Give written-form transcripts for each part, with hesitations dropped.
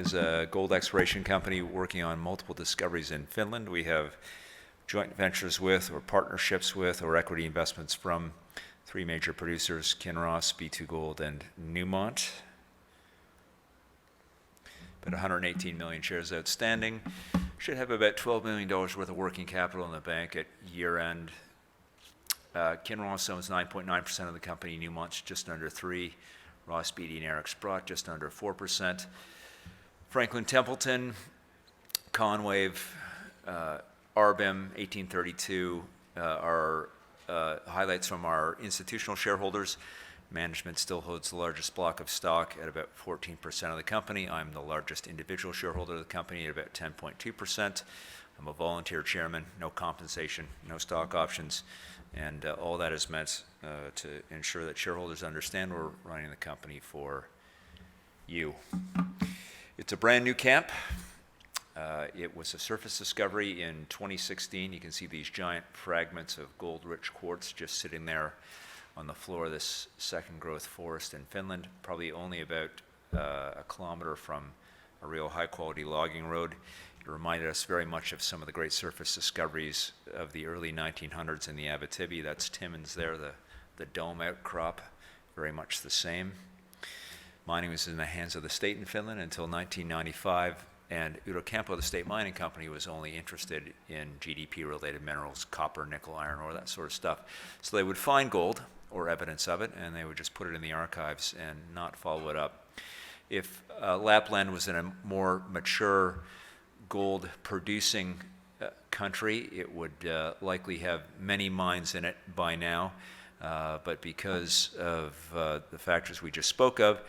is a gold exploration company working on multiple discoveries in Finland. We have joint ventures with, or partnerships with, or equity investments from 3 major producers, Kinross, B2Gold, and Newmont. About 118 million shares outstanding. Should have about $12 million worth of working capital in the bank at year end. Kinross owns 9.9% of the company. Newmont's just under 3%. Ross Beatty and Eric Sprott just under 4%. Franklin Templeton, Conwave, Arbim, 1832 are highlights from our institutional shareholders. Management still holds the largest block of stock at about 14% of the company. I'm the largest individual shareholder of the company at about 10.2%. I'm a volunteer chairman, no compensation, no stock options, and all that is meant to ensure that shareholders understand we're running the company for you. It's a brand new camp. It was a surface discovery in 2016. You can see these giant fragments of gold-rich quartz just sitting there on the floor of this second growth forest in Finland, probably only about a kilometer from a real high-quality logging road. It reminded us very much of some of the great surface discoveries of the early 1900s in the Abitibi. That's Timmins there, the dome outcrop, very much the same. Mining was in the hands of the state in Finland until 1995, and Urocampo, the state mining company, was only interested in GDP-related minerals, copper, nickel, iron ore, that sort of stuff. So they would find gold, or evidence of it, and they would just put it in the archives and not follow it up. If Lapland was in a more mature gold-producing country, it would likely have many mines in it by now, but because of the factors we just spoke of,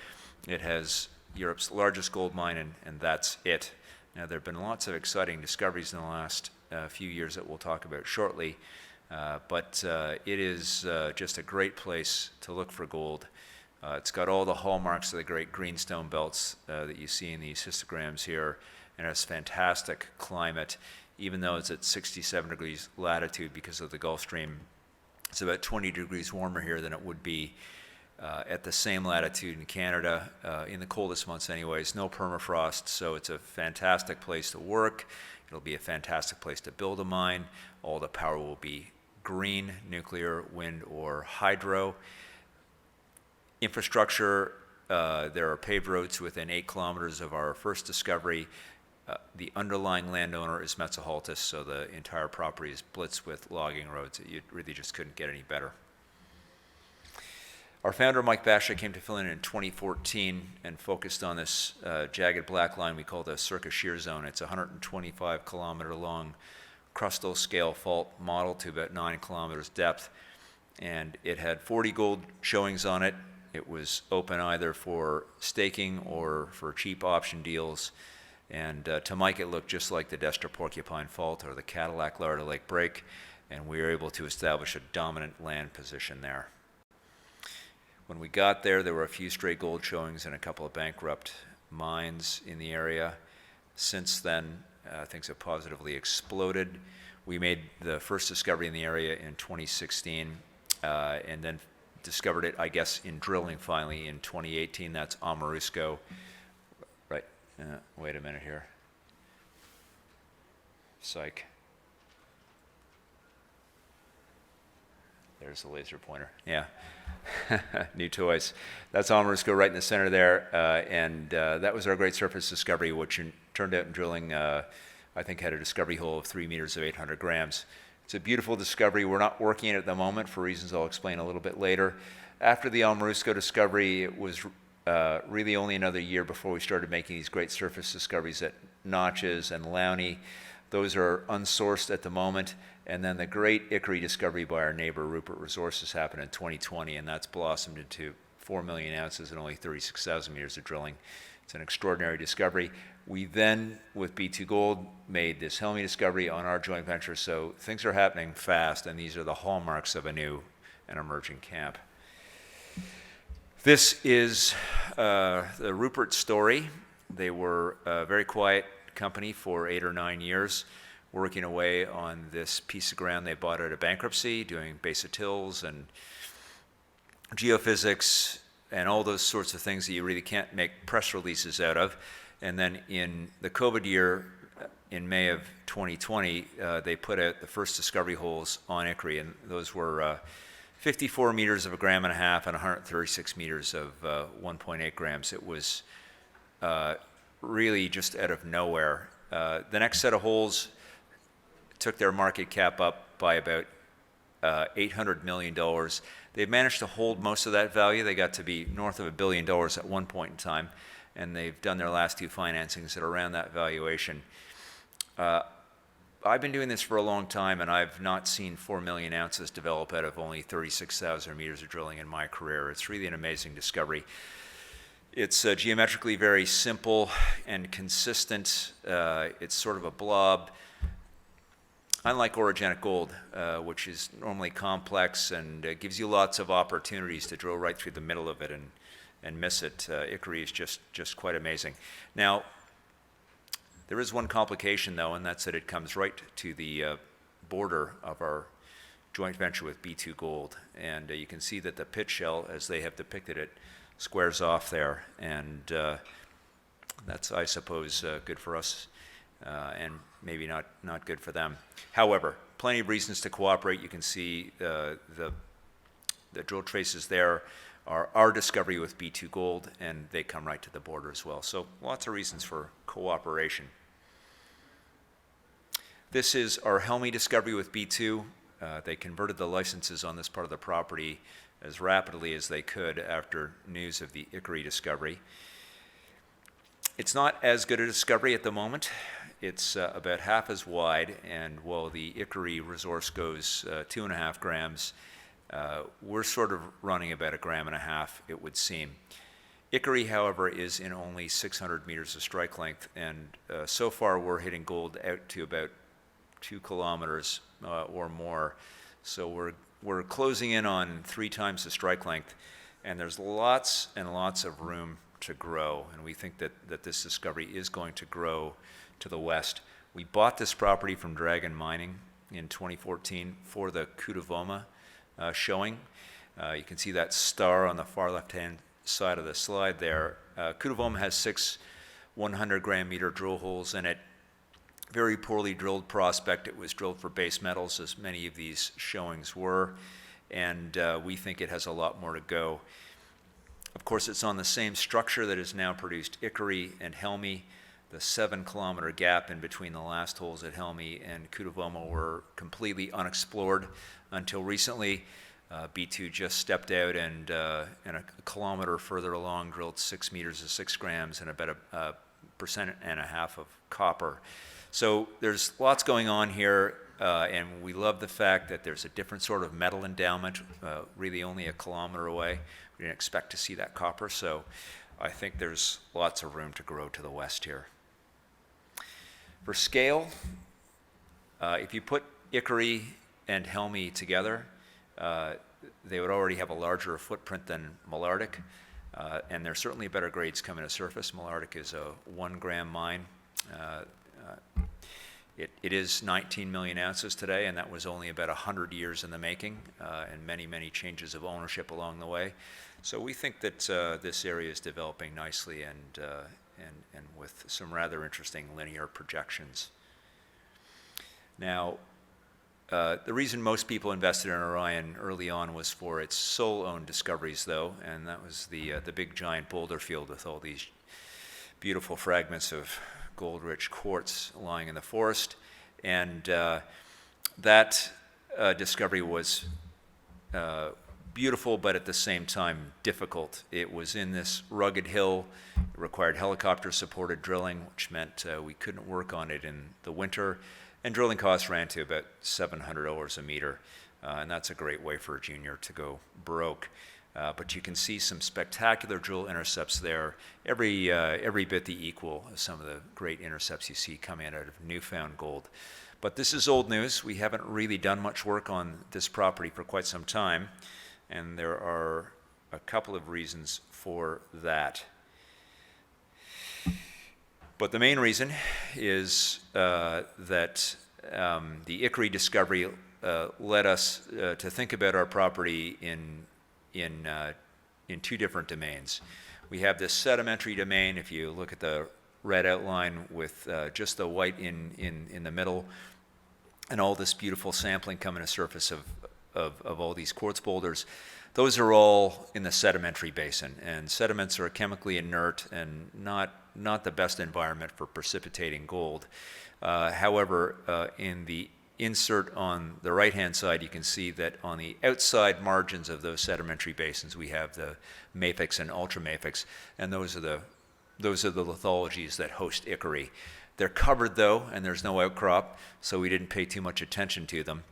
it has Europe's largest gold mine, and that's it. Now, there have been lots of exciting discoveries in the last few years that we'll talk about shortly, but it is just a great place to look for gold. It's got all the hallmarks of the great greenstone belts that you see in these histograms here, and it has fantastic climate. Even though it's at 67 degrees latitude because of the Gulf Stream, it's about 20 degrees warmer here than it would be at the same latitude in Canada, in the coldest months anyways. No permafrost, so it's a fantastic place to work. It'll be a fantastic place to build a mine. All the power will be green, nuclear, wind, or hydro. Infrastructure, there are paved roads within 8 kilometers of our first discovery. The underlying landowner is Metsähallitus, so the entire property is blitzed with logging roads. You really just couldn't get any better. Our founder, Mike Basha, came to Finland in 2014 and focused on this jagged black line we call the Circa Shear Zone. It's a 125-kilometer long crustal scale fault modeled to about 9 kilometers depth, and it had 40 gold showings on it. It was open either for staking or for cheap option deals. And to Mike, it looked just like the Destra Porcupine Fault or the Cadillac Larder Lake Break, and we were able to establish a dominant land position there. When we got there, there were a few stray gold showings and a couple of bankrupt mines in the area. Since then, things have positively exploded. We made the first discovery in the area in 2016, and then discovered it, I guess, in drilling finally in 2018. That's Amorisco. Right. Wait a minute here. Psych. There's the laser pointer. Yeah. New toys. That's Amorisco right in the center there. And that was our great surface discovery, which turned out in drilling, I think, had a discovery hole of 3 meters of 800 grams. It's a beautiful discovery. We're not working it at the moment for reasons I'll explain a little bit later. After the Amorisco discovery, it was really only another year before we started making these great surface discoveries at Notches and Lowney. Those are unsourced at the moment. And then the great Ikari discovery by our neighbor Rupert Resources happened in 2020, and that's blossomed into 4 million ounces and only 36,000 meters of drilling. It's an extraordinary discovery. We then, with B2Gold, made this Helmi discovery on our joint venture, so things are happening fast, and these are the hallmarks of a new and emerging camp. This is the Ruperts Story. They were a very quiet company for 8 or 9 years, working away on this piece of ground they bought out of bankruptcy, doing base of tills and geophysics and all those sorts of things that you really can't make press releases out of. And then in the COVID year, in May of 2020, they put out the first discovery holes on Ikari, and those were 54 meters of 1.5 grams and 136 meters of 1.8 grams. It was really just out of nowhere. The next set of holes took their market cap up by about $800 million. They've managed to hold most of that value. They got to be north of $1 billion at one point in time, and they've done their last two financings that are around that valuation. I've been doing this for a long time, and I've not seen 4 million ounces develop out of only 36,000 meters of drilling in my career. It's really an amazing discovery. It's geometrically very simple and consistent. It's sort of a blob. Unlike orogenic gold, which is normally complex and gives you lots of opportunities to drill right through the middle of it and miss it, Ikari is just quite amazing. Now, there is one complication, though, and that's that it comes right to the border of our joint venture with B2 Gold. And you can see that the pit shell, as they have depicted it, squares off there. And that's, I suppose, good for us and maybe not good for them. However, plenty of reasons to cooperate. You can see the drill traces there are our discovery with B2 Gold, and they come right to the border as well. So lots of reasons for cooperation. This is our Helmi Discovery with B2. They converted the licenses on this part of the property as rapidly as they could after news of the Ikari discovery. It's not as good a discovery at the moment. It's about half as wide, and while the Ikari resource goes 2.5 grams, we're sort of running about 1.5 grams, it would seem. Ikari, however, is in only 600 meters of strike length, and so far we're hitting gold out to about 2 kilometers or more. So we're closing in on 3 times the strike length, and there's lots and lots of room to grow, and we think that this discovery is going to grow to the west. We bought this property from Dragon Mining in 2014 for the Kudavoma showing. You can see that star on the far left-hand side of the slide there. Kudavoma has 6 100-gram meter drill holes in it. Very poorly drilled prospect. It was drilled for base metals, as many of these showings were, and we think it has a lot more to go. Of course, it's on the same structure that has now produced Ikari and Helmi. The 7-kilometer gap in between the last holes at Helmi and Kudavoma were completely unexplored until recently. B2 just stepped out and a kilometer further along drilled 6 meters of 6 grams and about 1.5% of copper. So there's lots going on here, and we love the fact that there's a different sort of metal endowment, really only 1 kilometer away. We didn't expect to see that copper, so I think there's lots of room to grow to the west here. For scale, if you put Ikari and Helmi together, they would already have a larger footprint than Malartic, and there's certainly better grades coming to surface. Malartic is a 1-gram mine. It is 19 million ounces today, and that was only about 100 years in the making, and many, many changes of ownership along the way. So we think that this area is developing nicely and with some rather interesting linear projections. Now, the reason most people invested in Aurion early on was for its sole-owned discoveries, though, and that was the big giant boulder field with all these beautiful fragments of gold-rich quartz lying in the forest. And that discovery was beautiful, but at the same time difficult. It was in this rugged hill. It required helicopter-supported drilling, which meant we couldn't work on it in the winter. And drilling costs ran to about $700 a meter, and that's a great way for a junior to go broke. But you can see some spectacular drill intercepts there, every bit the equal of some of the great intercepts you see coming out of newfound gold. But this is old news. We haven't really done much work on this property for quite some time, and there are a couple of reasons for that. But the main reason is that the Ikari discovery led us to think about our property in 2 different domains. We have this sedimentary domain. If you look at the red outline with just the white in the middle, and all this beautiful sampling coming to surface of all these quartz boulders. Those are all in the sedimentary basin, and sediments are chemically inert and not the best environment for precipitating gold. However, in the insert on the right-hand side, you can see that on the outside margins of those sedimentary basins, we have the mafics and ultramafics, and those are the lithologies that host Ickery. They're covered though, and there's no outcrop, so we didn't pay too much attention to them.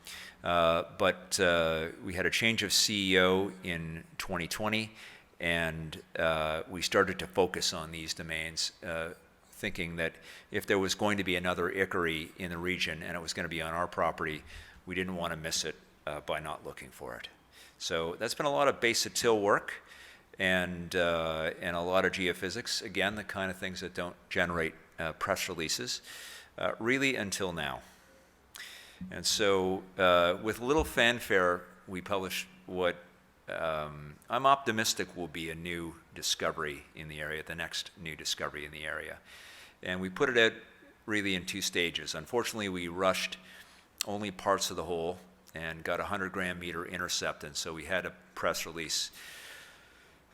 But we had a change of CEO in 2020, and we started to focus on these domains, thinking that if there was going to be another Ickery in the region and it was going to be on our property, we didn't want to miss it by not looking for it. So that's been a lot of base of till work and a lot of geophysics. Again, the kind of things that don't generate press releases, really until now. And so with little fanfare, we published what I'm optimistic will be a new discovery in the area, the next new discovery in the area. And we put it out really in 2 stages. Unfortunately, we rushed only parts of the hole and got a 100 gram meter intercept, and so we had a press release,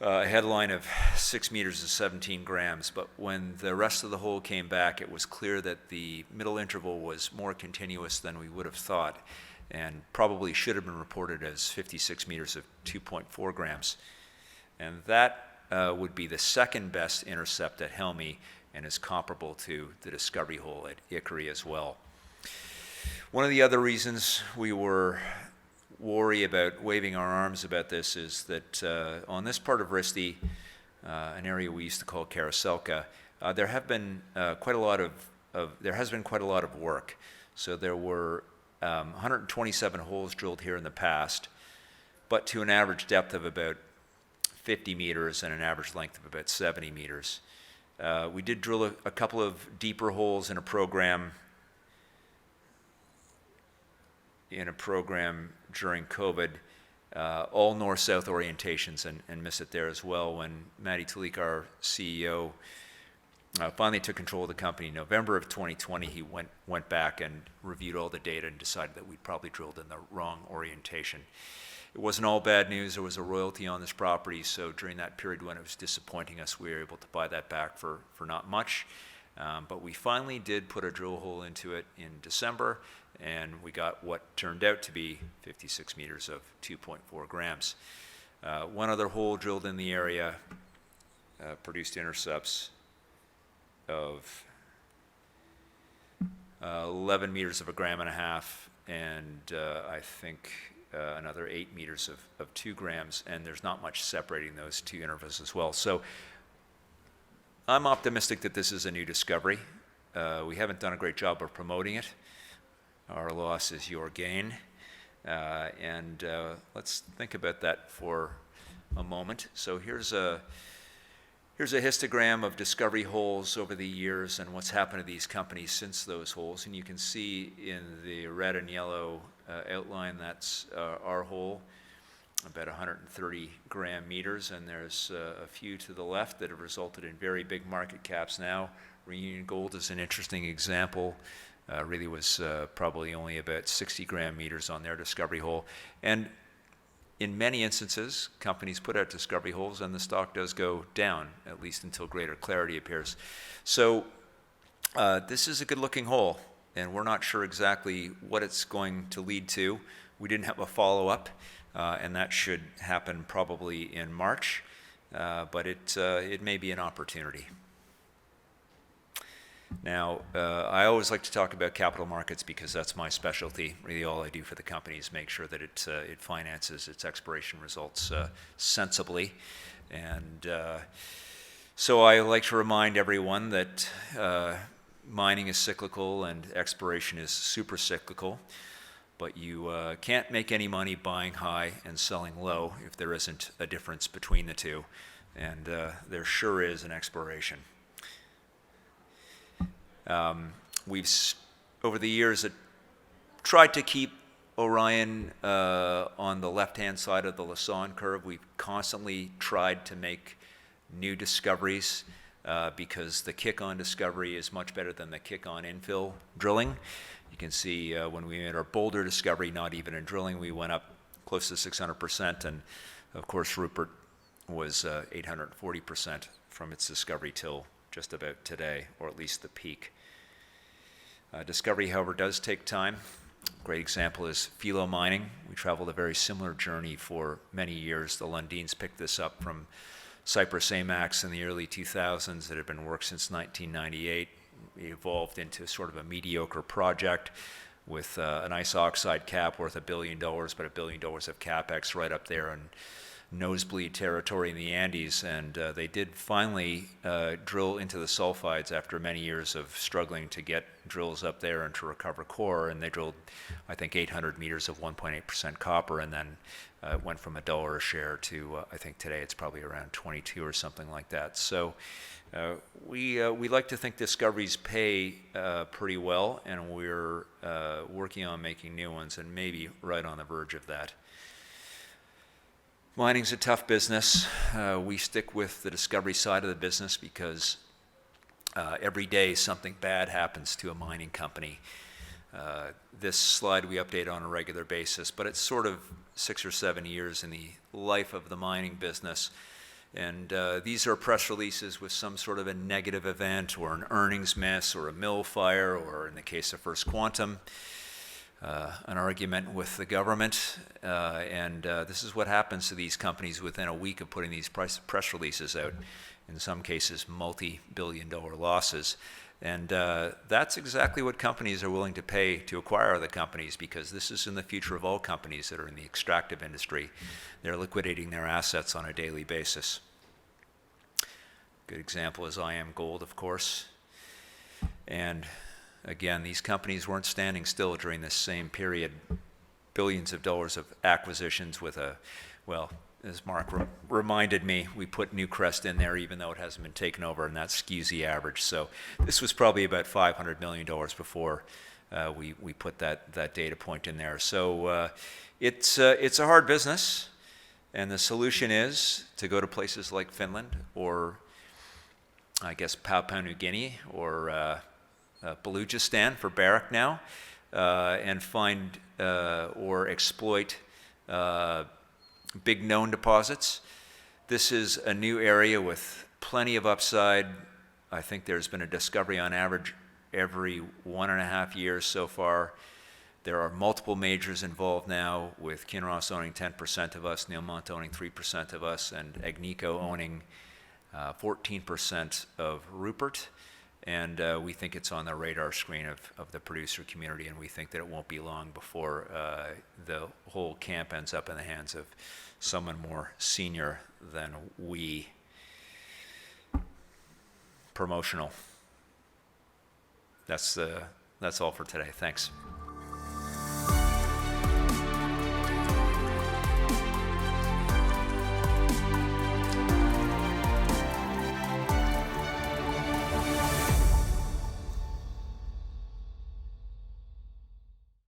a headline of 6 meters to 17 grams. But when the rest of the hole came back, it was clear that the middle interval was more continuous than we would have thought, and probably should have been reported as 56 meters of 2.4 grams. And that would be the second best intercept at Helmi, and is comparable to the discovery hole at Ickery as well. One of the other reasons we were worried about waving our arms about this is that on this part of Risti, an area we used to call Karaselka, there has been quite a lot of work. So there were 127 holes drilled here in the past, but to an average depth of about 50 meters and an average length of about 70 meters. We did drill a couple of deeper holes in a program during COVID, all north-south orientations, and miss it there as well. When Matti, Talikka, our CEO, finally took control of the company in November of 2020, he went back and reviewed all the data and decided that we'd probably drilled in the wrong orientation. It wasn't all bad news. There was a royalty on this property, so during that period when it was disappointing us, we were able to buy that back for not much. But we finally did put a drill hole into it in December, and we got what turned out to be 56 meters of 2.4 grams. One other hole drilled in the area produced intercepts of 11 meters of 1.5 grams, and I think another 8 meters of 2 grams, and there's not much separating those 2 intervals as well. So I'm optimistic that this is a new discovery. We haven't done a great job of promoting it. Our loss is your gain. And let's think about that for a moment. So here's a histogram of discovery holes over the years and what's happened to these companies since those holes. And you can see in the red and yellow outline, that's our hole, about 130 gram meters, and there's a few to the left that have resulted in very big market caps now. Reunion Gold is an interesting example. Really was probably only about 60 gram meters on their discovery hole. And in many instances, companies put out discovery holes and the stock does go down, at least until greater clarity appears. So this is a good looking hole, and we're not sure exactly what it's going to lead to. We didn't have a follow-up, and that should happen probably in March, but it may be an opportunity. Now, I always like to talk about capital markets because that's my specialty. Really all I do for the company is make sure that it finances its exploration results sensibly. And so I like to remind everyone that mining is cyclical and exploration is super cyclical, but you can't make any money buying high and selling low if there isn't a difference between the two. And there sure is in exploration. We've, over the years, tried to keep Aurion on the left-hand side of the Lassonde curve. We've constantly tried to make new discoveries. because the kick-on discovery is much better than the kick-on infill drilling. You can see when we made our Boulder discovery, not even in drilling, we went up close to 600%, and of course Rupert was 840% from its discovery till just about today, or at least the peak. Discovery, however, does take time. Great example is filo mining. We traveled a very similar journey for many years. The Lundins picked this up from Cypress Amax in the early 2000s. It had been worked since 1998. It evolved into sort of a mediocre project with an ice oxide cap worth $1 billion, but $1 billion of capex right up there in nosebleed territory in the Andes. And they did finally drill into the sulfides after many years of struggling to get drills up there and to recover core. And they drilled, I think, 800 meters of 1.8% copper, and then went from $1 a share to, I think today it's probably around 22 or something like that. So we like to think discoveries pay pretty well, and we're working on making new ones and maybe right on the verge of that. Mining's a tough business. We stick with the discovery side of the business because every day something bad happens to a mining company. This slide we update on a regular basis, but it's sort of 6 or 7 years in the life of the mining business. And these are press releases with some sort of a negative event or an earnings miss or a mill fire, or in the case of First Quantum, an argument with the government. And this is what happens to these companies within a week of putting these press releases out. In some cases, multi-billion-dollar losses. And that's exactly what companies are willing to pay to acquire other companies, because this is in the future of all companies that are in the extractive industry. They're liquidating their assets on a daily basis. Good example is IM Gold, of course. And again, these companies weren't standing still during this same period. Billions of dollars of acquisitions with a, well, as Mark reminded me, we put Newcrest in there even though it hasn't been taken over, and that skews the average. So this was probably about $500 million before we put that data point in there. So it's a hard business, and the solution is to go to places like Finland or I guess Papua New Guinea or Balochistan for Barrick now, and find or exploit big known deposits. This is a new area with plenty of upside. I think there's been a discovery on average every 1.5 years so far. There are multiple majors involved now, with Kinross owning 10% of us, Newmont owning 3% of us, and Agnico owning 14% of Rupert. And we think it's on the radar screen of the producer community, and we think that it won't be long before the whole camp ends up in the hands of someone more senior than we. Promotional. That's all for today. Thanks.